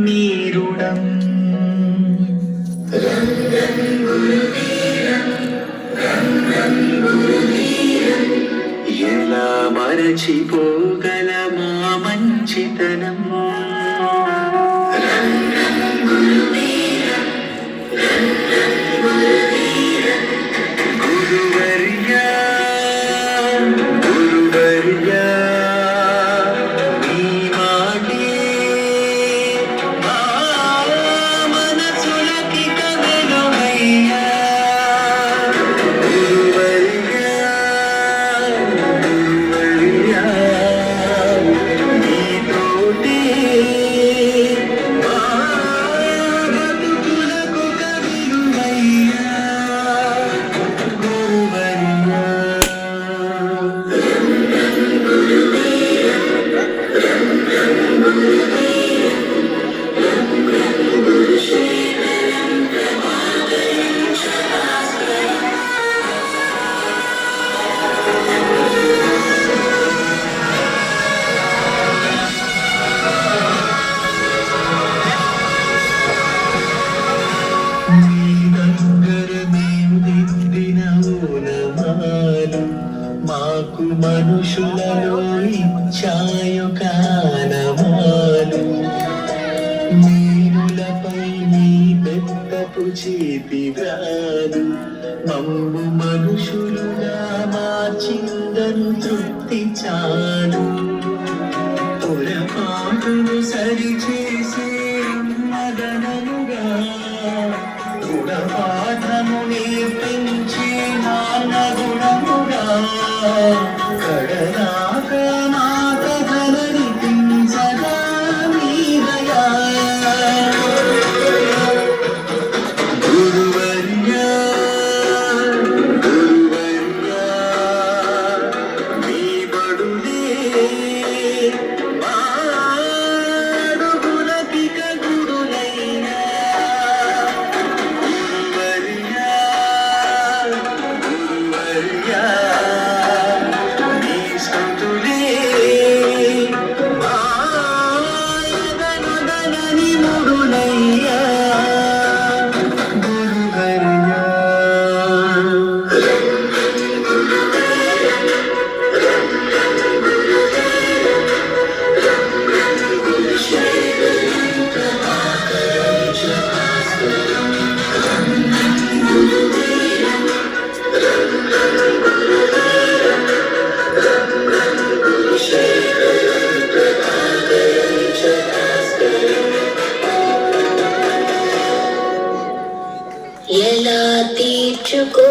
నీ రుణం. ఎలా మరచిపోగల మా మంచితనం. గురువర్యా గురువర్యా నీ మాటే మా మనసులకి కదలుమయ్యా. గురువర్యా గురువర్యా నీతోటే మా బ్రతుకులకు కదలుమయ్యా. మాకు మనుషులలో ఇచ్చాయు కానమాలు. నీరులపై నీ పెద్దపు చేతివ్రాలు మమ్ము మనుషులుగా మార్చిందను తృప్తి చాలు. పొరపాటును సరిచేసే మదనముగా గుణపాఠము నేర్పించి నాన్న గుణముగా కడదాక మా కథలని పించగా నీ దయా. గురువర్యా గురువర్యా నీ బడులే మాడుగులకిక గురులైనా. గురువర్యా గురువర్యా నీ స్తుతులే మాయదనుదనని ముడులయ్యా. గురువర్యా ఎలా తీర్చుకో